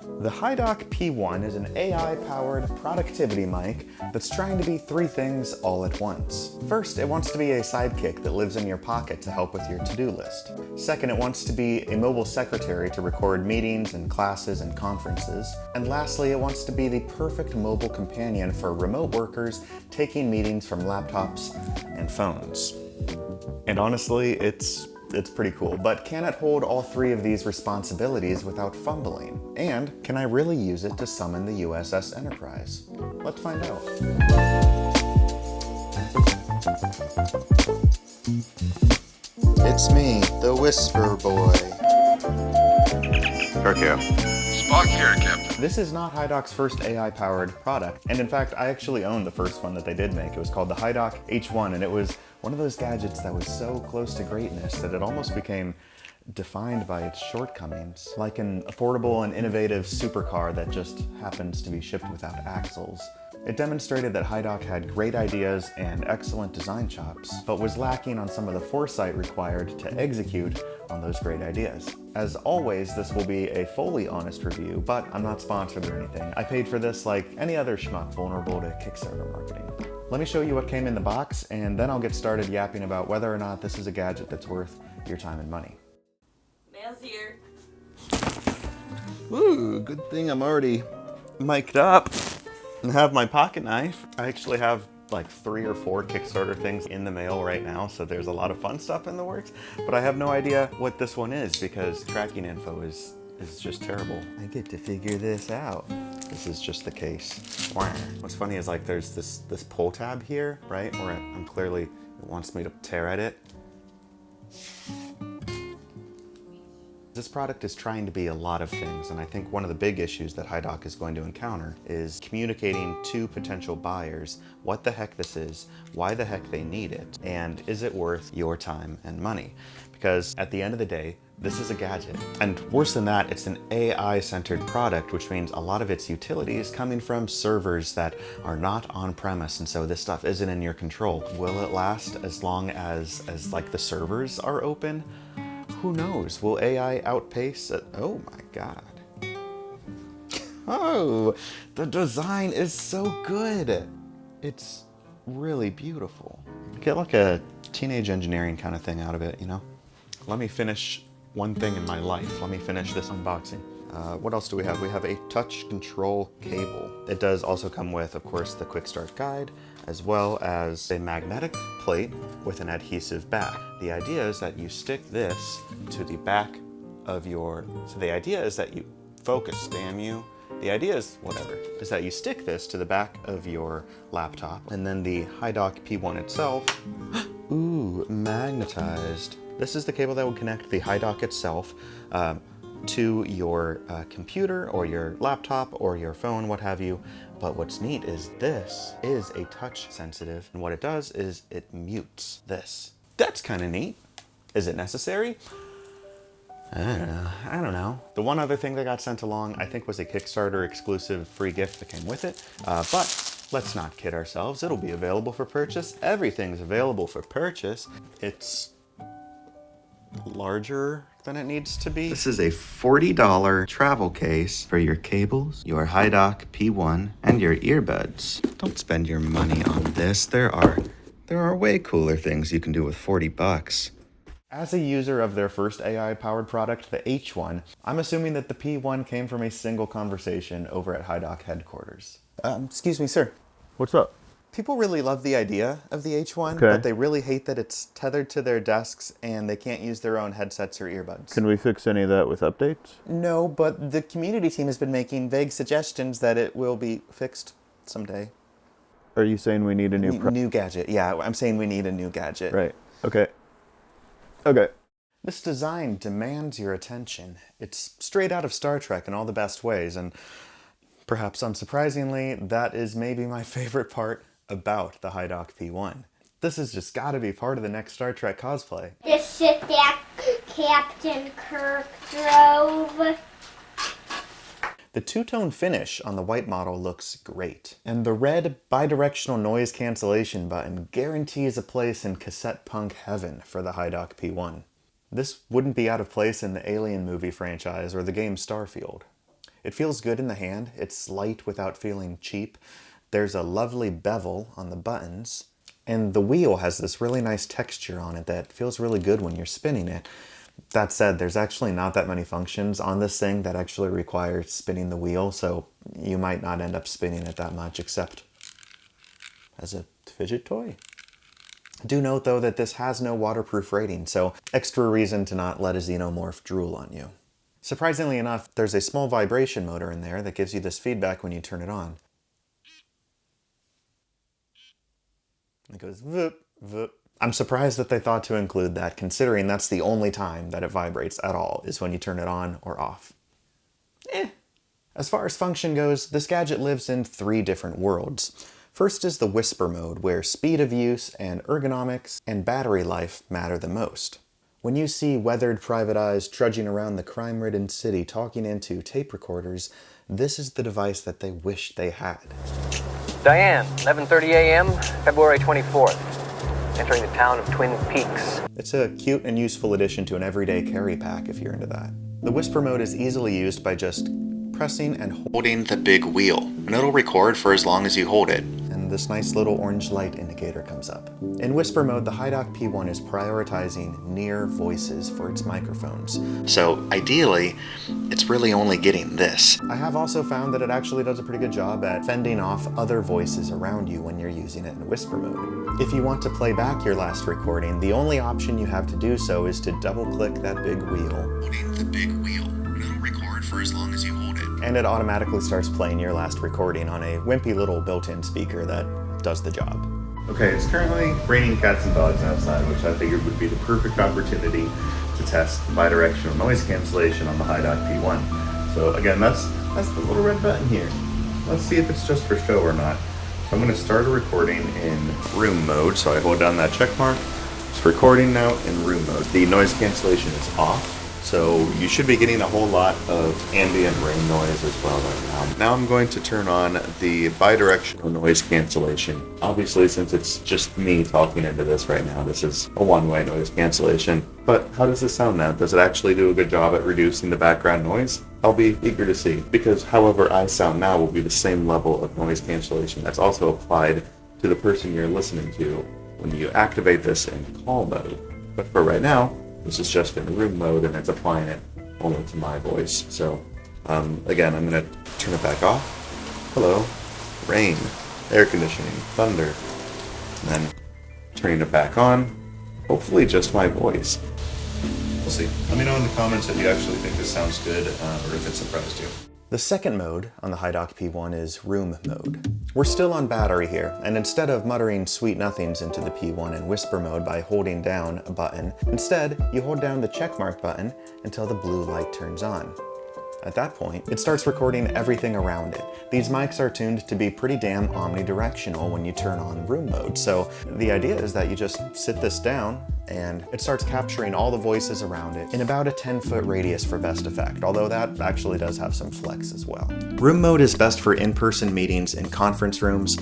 The HiDock P1 is an AI-powered productivity mic that's trying to be three things all at once. First, it wants to be a sidekick that lives in your pocket to help with your to-do list. Second, it wants to be a mobile secretary to record meetings and classes and conferences. And lastly, it wants to be the perfect mobile companion for remote workers taking meetings from laptops and phones. And honestly, it's pretty cool, but can it hold all three of these responsibilities without fumbling? And can I really use it to summon the USS Enterprise? Let's find out. It's me, the Whisper Boy. Okay. Spock here, Captain. This is not HiDock's first AI-powered product, and in fact, I actually own the first one that they did make. It was called the HiDock H1, and it was one of those gadgets that was so close to greatness that it almost became defined by its shortcomings, like an affordable and innovative supercar that just happens to be shipped without axles. It demonstrated that HiDock had great ideas and excellent design chops, but was lacking on some of the foresight required to execute on those great ideas. As always, this will be a fully honest review, but I'm not sponsored or anything. I paid for this like any other schmuck vulnerable to Kickstarter marketing. Let me show you what came in the box, and then I'll get started yapping about whether or not this is a gadget that's worth your time and money. Mail's here. Ooh, good thing I'm already mic'd up and have my pocket knife. I actually have like 3 or 4 Kickstarter things in the mail right now, so there's a lot of fun stuff in the works, but I have no idea what this one is because tracking info is just terrible. I get to figure this out. This is just the case. What's funny is like there's this pull tab here, right? Where I'm clearly, it wants me to tear at it. This product is trying to be a lot of things, and I think one of the big issues that HiDock is going to encounter is communicating to potential buyers what the heck this is, why the heck they need it, and is it worth your time and money? Because at the end of the day, this is a gadget. And worse than that, it's an AI-centered product, which means a lot of its utility is coming from servers that are not on-premise, and so this stuff isn't in your control. Will it last as long as like the servers are open? Who knows? Will AI outpace it? Oh my God. Oh, the design is so good. It's really beautiful. Get like a teenage engineering kind of thing out of it, you know? Let me finish one thing in my life. Let me finish this unboxing. What else do we have? We have a touch control cable. It does also come with, of course, the quick start guide, as well as a magnetic plate with an adhesive back. The idea is that you stick this to the back of your, so the idea is that you, focus, damn you. The idea is, whatever, is that you stick this to the back of your laptop, and then the HiDock P1 itself, ooh, magnetized. This is the cable that will connect the HiDock itself to your computer or your laptop or your phone, what have you. But what's neat is this is a touch sensitive, and what it does is it mutes this. That's kind of neat. Is it necessary? I don't know. The one other thing that got sent along, I think, was a Kickstarter exclusive free gift that came with it. But let's not kid ourselves. It'll be available for purchase. Everything's available for purchase. It's larger than it needs to be. This is a $40 travel case for your cables, your HiDock P1, and your earbuds. Don't spend your money on this. There are way cooler things you can do with 40 bucks. As a user of their first AI-powered product, the H1, I'm assuming that the P1 came from a single conversation over at HiDock headquarters. Excuse me, sir. What's up? People really love the idea of the H1, Okay. but they really hate that it's tethered to their desks and they can't use their own headsets or earbuds. Can we fix any of that with updates? No, but the community team has been making vague suggestions that it will be fixed someday. Are you saying we need a new gadget. Yeah, I'm saying we need a new gadget. Right. Okay. Okay. This design demands your attention. It's straight out of Star Trek in all the best ways, and perhaps unsurprisingly, that is maybe my favorite part about the HiDock P1. This has just got to be part of the next Star Trek cosplay. The ship that Captain Kirk drove. The two-tone finish on the white model looks great, and the red bidirectional noise cancellation button guarantees a place in cassette punk heaven for the HiDock P1. This wouldn't be out of place in the Alien movie franchise or the game Starfield. It feels good in the hand. It's light without feeling cheap. There's a lovely bevel on the buttons. And the wheel has this really nice texture on it that feels really good when you're spinning it. That said, there's actually not that many functions on this thing that actually require spinning the wheel, so you might not end up spinning it that much, except as a fidget toy. Do note, though, that this has no waterproof rating, so extra reason to not let a xenomorph drool on you. Surprisingly enough, there's a small vibration motor in there that gives you this feedback when you turn it on. It goes voop, voop. I'm surprised that they thought to include that, considering that's the only time that it vibrates at all, is when you turn it on or off. As far as function goes, this gadget lives in 3 different worlds. First is the whisper mode, where speed of use and ergonomics and battery life matter the most. When you see weathered private eyes trudging around the crime-ridden city talking into tape recorders, this is the device that they wish they had. Diane, 11:30 a.m., February 24th. Entering the town of Twin Peaks. It's a cute and useful addition to an everyday carry pack if you're into that. The whisper mode is easily used by just pressing and holding the big wheel, and it'll record for as long as you hold it. And this nice little orange light indicator comes up. In whisper mode, the HiDock P1 is prioritizing near voices for its microphones. So ideally, it's really only getting this. I have also found that it actually does a pretty good job at fending off other voices around you when you're using it in whisper mode. If you want to play back your last recording, the only option you have to do so is to double-click that big wheel. Holding the big wheel, and it'll record for as long as you hold it. And it automatically starts playing your last recording on a wimpy little built-in speaker that does the job. Okay, it's currently raining cats and dogs outside, which I figured would be the perfect opportunity to test the bidirectional noise cancellation on the HiDock P1. So again, that's the little red button here. Let's see if it's just for show or not. So I'm going to start a recording in room mode, so I hold down that check mark. It's recording now in room mode. The noise cancellation is off. So you should be getting a whole lot of ambient rain noise as well right now. Now I'm going to turn on the bidirectional noise cancellation. Obviously, since it's just me talking into this right now, this is a one-way noise cancellation. But how does this sound now? Does it actually do a good job at reducing the background noise? I'll be eager to see, because however I sound now will be the same level of noise cancellation that's also applied to the person you're listening to when you activate this in call mode. But for right now, this is just in room mode, and it's applying it only to my voice. So, again, I'm going to turn it back off. Hello. Rain. Air conditioning. Thunder. And then turning it back on. Hopefully just my voice. We'll see. Let me know in the comments if you actually think this sounds good, or if it surprised you. The second mode on the HiDock P1 is room mode. We're still on battery here, and instead of muttering sweet nothings into the P1 in whisper mode by holding down a button, instead you hold down the checkmark button until the blue light turns on. At that point, it starts recording everything around it. These mics are tuned to be pretty damn omnidirectional when you turn on room mode, so the idea is that you just sit this down and it starts capturing all the voices around it in about a 10-foot radius for best effect, although that actually does have some flex as well. Room mode is best for in-person meetings in conference rooms,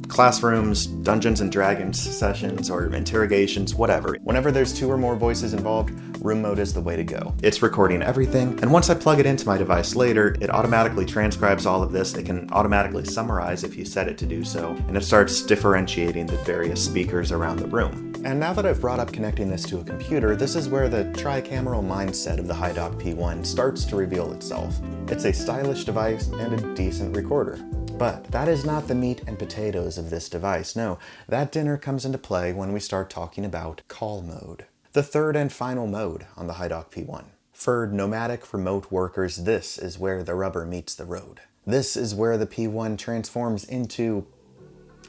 classrooms, Dungeons and Dragons sessions, or interrogations, whatever. Whenever there's 2 or more voices involved, room mode is the way to go. It's recording everything, and once I plug it into my device later, it automatically transcribes all of this. It can automatically summarize if you set it to do so, and it starts differentiating the various speakers around the room. And now that I've brought up connecting this to a computer, this is where the tricameral mindset of the HiDock P1 starts to reveal itself. It's a stylish device and a decent recorder. But that is not the meat and potatoes of this device. No, that dinner comes into play when we start talking about call mode. The third and final mode on the HiDock P1. For nomadic remote workers, this is where the rubber meets the road. This is where the P1 transforms into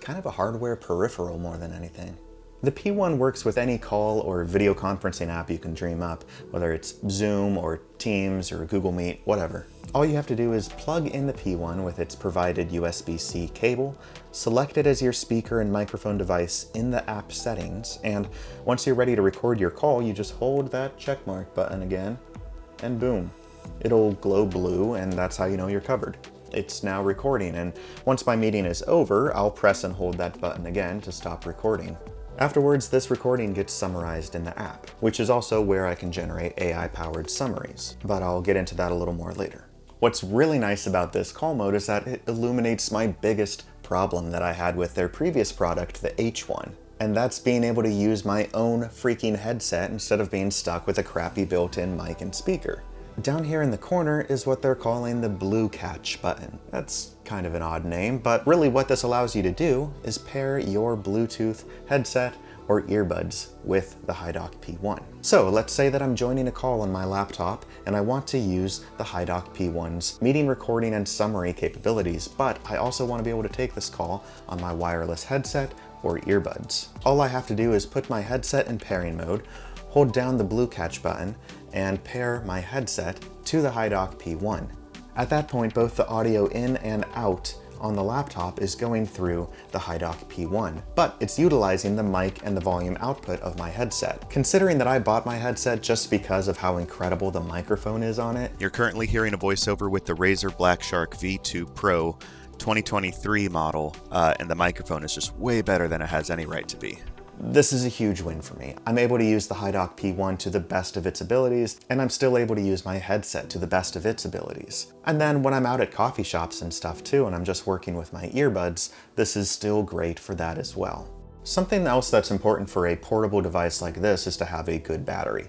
kind of a hardware peripheral more than anything. The P1 works with any call or video conferencing app you can dream up, whether it's Zoom or Teams or Google Meet, whatever. All you have to do is plug in the P1 with its provided USB-C cable, select it as your speaker and microphone device in the app settings, and once you're ready to record your call, you just hold that checkmark button again, and boom. It'll glow blue, and that's how you know you're covered. It's now recording, and once my meeting is over, I'll press and hold that button again to stop recording. Afterwards, this recording gets summarized in the app, which is also where I can generate AI-powered summaries, but I'll get into that a little more later. What's really nice about this call mode is that it illuminates my biggest problem that I had with their previous product, the H1. And that's being able to use my own freaking headset instead of being stuck with a crappy built-in mic and speaker. Down here in the corner is what they're calling the Blue Catch button. That's kind of an odd name, but really what this allows you to do is pair your Bluetooth headset or earbuds with the HiDock P1. So let's say that I'm joining a call on my laptop and I want to use the HiDock P1's meeting recording and summary capabilities, but I also want to be able to take this call on my wireless headset or earbuds. All I have to do is put my headset in pairing mode, hold down the Blue Catch button, and pair my headset to the HiDock P1. At that point, both the audio in and out on the laptop is going through the HiDock P1, but it's utilizing the mic and the volume output of my headset. Considering that I bought my headset just because of how incredible the microphone is on it. You're currently hearing a voiceover with the Razer Black Shark V2 Pro 2023 model, and the microphone is just way better than it has any right to be. This is a huge win for me. I'm able to use the HiDock P1 to the best of its abilities, and I'm still able to use my headset to the best of its abilities. And then when I'm out at coffee shops and stuff too, and I'm just working with my earbuds, this is still great for that as well. Something else that's important for a portable device like this is to have a good battery.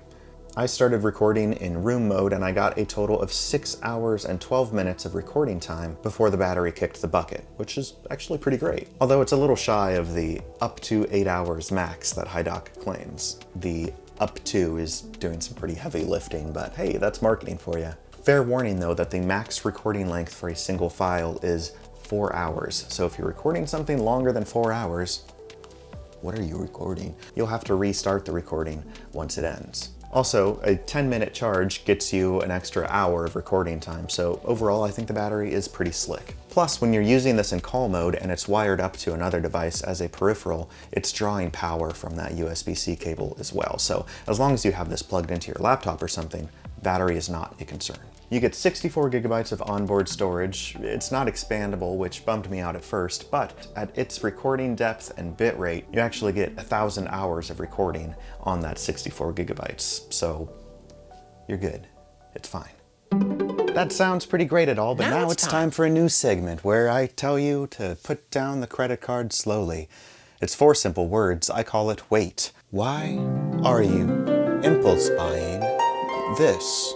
I started recording in room mode and I got a total of 6 hours and 12 minutes of recording time before the battery kicked the bucket, which is actually pretty great. Although it's a little shy of the up to 8 hours max that HiDock claims. The up to is doing some pretty heavy lifting, but hey, that's marketing for you. Fair warning though that the max recording length for a single file is 4 hours. So if you're recording something longer than 4 hours, what are you recording? You'll have to restart the recording once it ends. Also, a 10-minute charge gets you an extra hour of recording time, so overall I think the battery is pretty slick. Plus, when you're using this in call mode and it's wired up to another device as a peripheral, it's drawing power from that USB-C cable as well. So as long as you have this plugged into your laptop or something, battery is not a concern. You get 64 gigabytes of onboard storage. It's not expandable, which bummed me out at first, but at its recording depth and bit rate, you actually get 1,000 hours of recording on that 64 gigabytes. So you're good. It's fine. That sounds pretty great at all, but now it's time for a new segment where I tell you to put down the credit card slowly. It's 4 simple words. I call it wait. Why are you impulse buying this?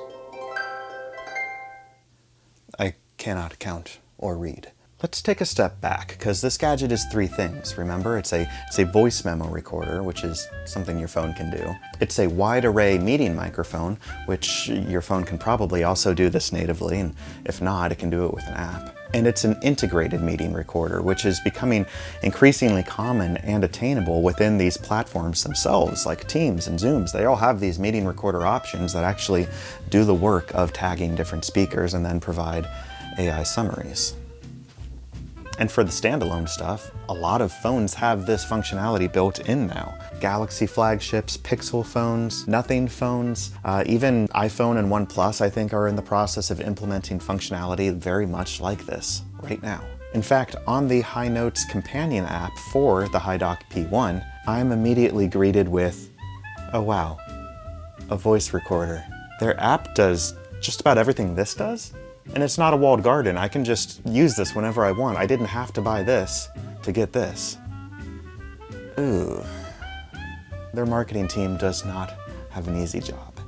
I cannot count or read. Let's take a step back, because this gadget is 3 things. Remember, it's a voice memo recorder, which is something your phone can do. It's a wide array meeting microphone, which your phone can probably also do this natively, and if not, it can do it with an app. And it's an integrated meeting recorder, which is becoming increasingly common and attainable within these platforms themselves, like Teams and Zooms. They all have these meeting recorder options that actually do the work of tagging different speakers and then provide AI summaries. And for the standalone stuff, a lot of phones have this functionality built in now. Galaxy flagships, Pixel phones, Nothing phones, even iPhone and OnePlus, I think, are in the process of implementing functionality very much like this right now. In fact, on the HiNotes companion app for the HiDock P1, I'm immediately greeted with, oh wow, a voice recorder. Their app does just about everything this does? And it's not a walled garden. I can just use this whenever I want. I didn't have to buy this to get this. Ooh. Their marketing team does not have an easy job.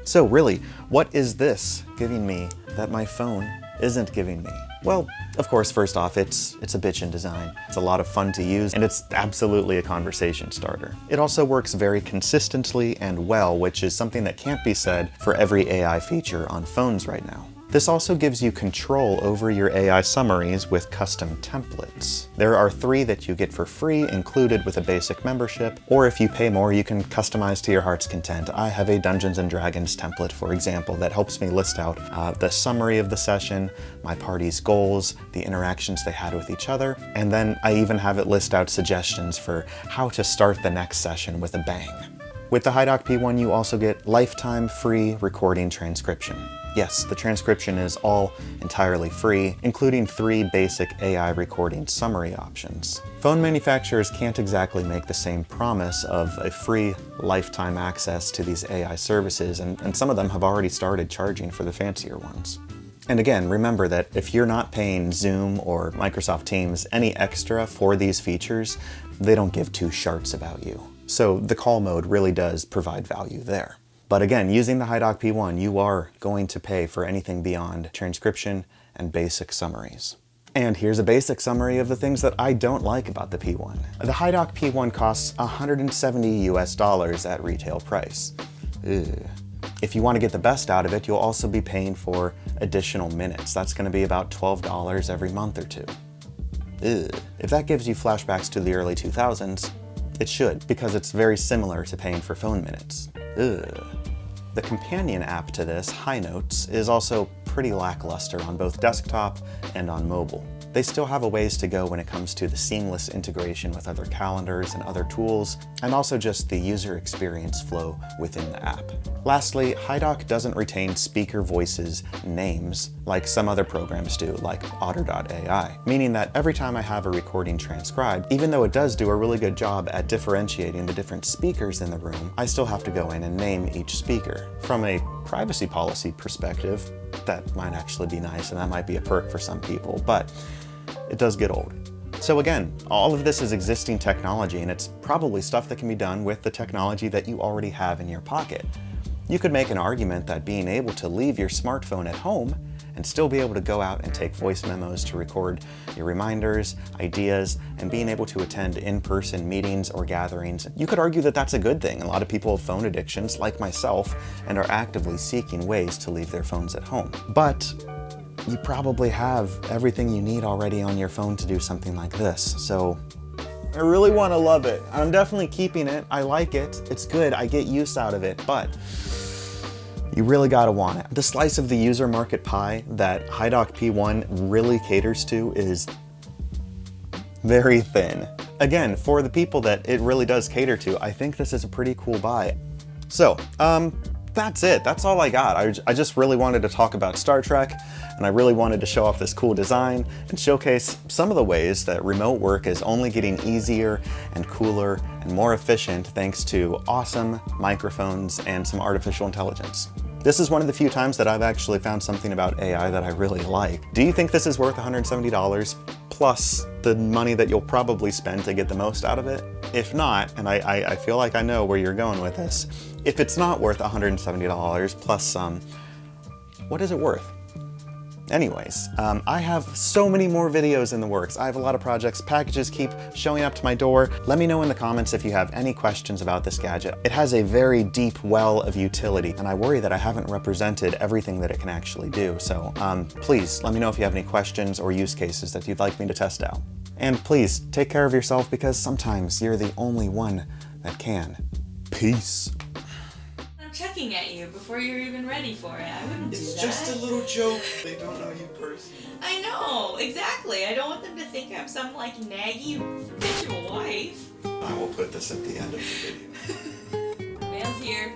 So really, what is this giving me that my phone isn't giving me? Well, of course, first off, it's a bitch in design. It's a lot of fun to use, and it's absolutely a conversation starter. It also works very consistently and well, which is something that can't be said for every AI feature on phones right now. This also gives you control over your AI summaries with custom templates. There are 3 that you get for free included with a basic membership, or if you pay more, you can customize to your heart's content. I have a Dungeons & Dragons template, for example, that helps me list out the summary of the session, my party's goals, the interactions they had with each other, and then I even have it list out suggestions for how to start the next session with a bang. With the HiDock P1, you also get lifetime free recording transcription. Yes, the transcription is all entirely free, including 3 basic AI recording summary options. Phone manufacturers can't exactly make the same promise of a free lifetime access to these AI services, and some of them have already started charging for the fancier ones. And again, remember that if you're not paying Zoom or Microsoft Teams any extra for these features, they don't give two sharts about you. So the call mode really does provide value there. But again, using the HiDock P1, you are going to pay for anything beyond transcription and basic summaries. And here's a basic summary of the things that I don't like about the P1. The HiDock P1 costs $170 US at retail price. Ugh. If you want to get the best out of it, you'll also be paying for additional minutes. That's going to be about $12 every month or two. Ugh. If that gives you flashbacks to the early 2000s, it should, because it's very similar to paying for phone minutes. Ugh. The companion app to this, HiNotes, is also pretty lackluster on both desktop and on mobile. They still have a ways to go when it comes to the seamless integration with other calendars and other tools, and also just the user experience flow within the app. Lastly, HiDock doesn't retain speaker voices' names like some other programs do, like Otter.ai, meaning that every time I have a recording transcribed, even though it does do a really good job at differentiating the different speakers in the room, I still have to go in and name each speaker. From a privacy policy perspective, that might actually be nice, and that might be a perk for some people, but it does get old. So again, all of this is existing technology, and it's probably stuff that can be done with the technology that you already have in your pocket. You could make an argument that being able to leave your smartphone at home and still be able to go out and take voice memos to record your reminders, ideas, and being able to attend in-person meetings or gatherings, you could argue that that's a good thing. A lot of people have phone addictions, like myself, and are actively seeking ways to leave their phones at home. But you probably have everything you need already on your phone to do something like this, so I really want to love it. I'm definitely keeping it. I like it. It's good. I get use out of it, but you really gotta want it. The slice of the user market pie that HiDock P1 really caters to is very thin. Again, for the people that it really does cater to, I think this is a pretty cool buy. So, that's it. That's all I got. I just really wanted to talk about Star Trek, and I really wanted to show off this cool design and showcase some of the ways that remote work is only getting easier and cooler and more efficient thanks to awesome microphones and some artificial intelligence. This is one of the few times that I've actually found something about AI that I really like. Do you think this is worth $170 plus the money that you'll probably spend to get the most out of it? If not, and I feel like I know where you're going with this, if it's not worth $170 plus some, what is it worth? Anyways, I have so many more videos in the works. I have a lot of projects. Packages keep showing up to my door. Let me know in the comments if you have any questions about this gadget. It has a very deep well of utility, and I worry that I haven't represented everything that it can actually do. So please let me know if you have any questions or use cases that you'd like me to test out. And please take care of yourself, because sometimes you're the only one that can. Peace. I'm checking at you before you're even ready for it. I wouldn't do that. It's just a little joke. They don't know you personally. I know, exactly. I don't want them to think I'm some like naggy bitch of a wife. I will put this at the end of the video. Mail's here.